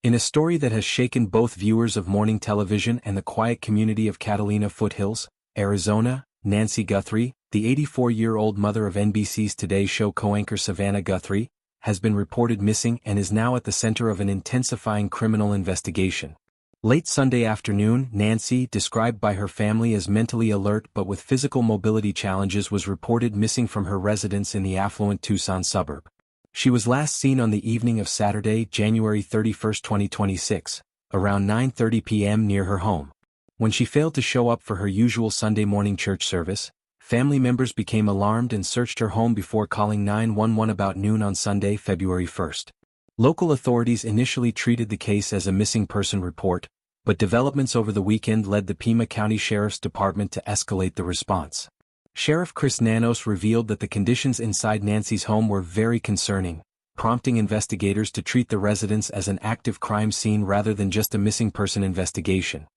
In a story that has shaken both viewers of morning television and the quiet community of Catalina Foothills, Arizona, Nancy Guthrie, the 84-year-old mother of NBC's Today Show co-anchor Savannah Guthrie, has been reported missing and is now at the center of an intensifying criminal investigation. Late Sunday afternoon, Nancy, described by her family as mentally alert but with physical mobility challenges, was reported missing from her residence in the affluent Tucson suburb. She was last seen on the evening of Saturday, January 31, 2026, around 9:30 p.m. near her home. When she failed to show up for her usual Sunday morning church service, family members became alarmed and searched her home before calling 911 about noon on Sunday, February 1. Local authorities initially treated the case as a missing person report, but developments over the weekend led the Pima County Sheriff's Department to escalate the response. Sheriff Chris Nanos revealed that the conditions inside Nancy's home were very concerning, prompting investigators to treat the residence as an active crime scene rather than just a missing person investigation.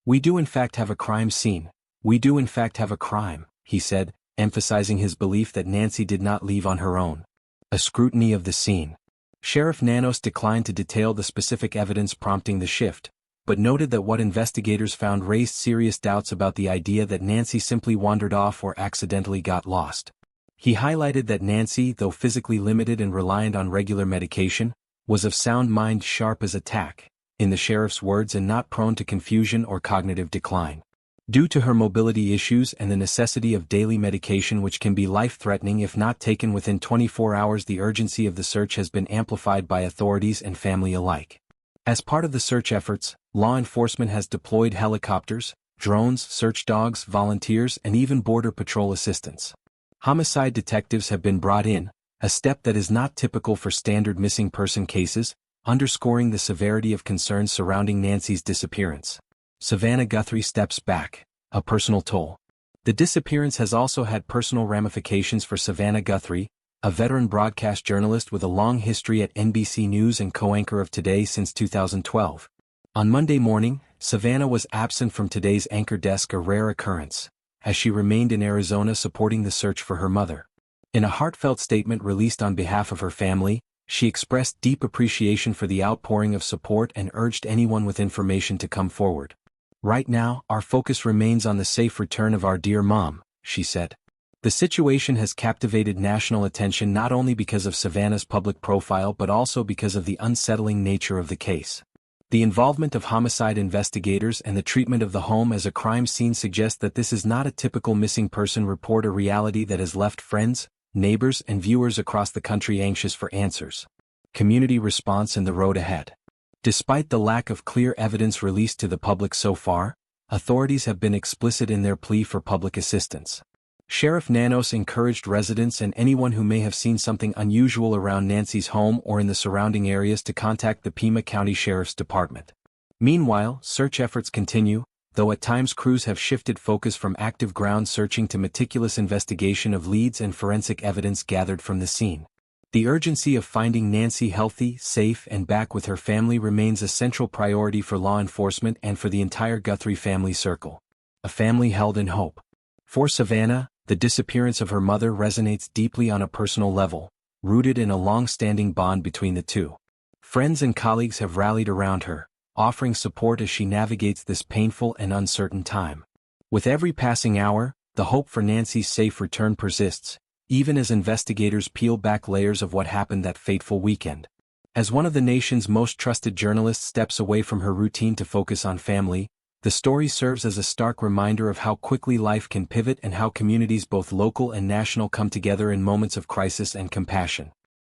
"We do in fact have a crime scene. We do in fact have a crime," he said, emphasizing his belief that Nancy did not leave on her own. A scrutiny of the scene. Sheriff Nanos declined to detail the specific evidence prompting the shift, but noted that what investigators found raised serious doubts about the idea that Nancy simply wandered off or accidentally got lost. He highlighted that Nancy, though physically limited and reliant on regular medication, was of sound mind, sharp as a tack, in the sheriff's words, and not prone to confusion or cognitive decline. Due to her mobility issues and the necessity of daily medication, which can be life-threatening if not taken within 24 hours, the urgency of the search has been amplified by authorities and family alike. As part of the search efforts, law enforcement has deployed helicopters, drones, search dogs, volunteers, and even Border Patrol assistance. Homicide detectives have been brought in, a step that is not typical for standard missing person cases, underscoring the severity of concerns surrounding Nancy's disappearance. Savannah Guthrie steps back, a personal toll. The disappearance has also had personal ramifications for Savannah Guthrie, a veteran broadcast journalist with a long history at NBC News and co-anchor of Today since 2012. On Monday morning, Savannah was absent from Today's anchor desk, a rare occurrence, as she remained in Arizona supporting the search for her mother. In a heartfelt statement released on behalf of her family, she expressed deep appreciation for the outpouring of support and urged anyone with information to come forward. "Right now, our focus remains on the safe return of our dear mom," she said. The situation has captivated national attention not only because of Savannah's public profile but also because of the unsettling nature of the case. The involvement of homicide investigators and the treatment of the home as a crime scene suggest that this is not a typical missing person report, a reality that has left friends, neighbors, and viewers across the country anxious for answers. Community response and the road ahead. Despite the lack of clear evidence released to the public so far, authorities have been explicit in their plea for public assistance. Sheriff Nanos encouraged residents and anyone who may have seen something unusual around Nancy's home or in the surrounding areas to contact the Pima County Sheriff's Department. Meanwhile, search efforts continue, though at times crews have shifted focus from active ground searching to meticulous investigation of leads and forensic evidence gathered from the scene. The urgency of finding Nancy healthy, safe, and back with her family remains a central priority for law enforcement and for the entire Guthrie family circle. A family held in hope. For Savannah, the disappearance of her mother resonates deeply on a personal level, rooted in a long-standing bond between the two. Friends and colleagues have rallied around her, offering support as she navigates this painful and uncertain time. With every passing hour, the hope for Nancy's safe return persists, even as investigators peel back layers of what happened that fateful weekend. As one of the nation's most trusted journalists steps away from her routine to focus on family, the story serves as a stark reminder of how quickly life can pivot and how communities both local and national come together in moments of crisis and compassion.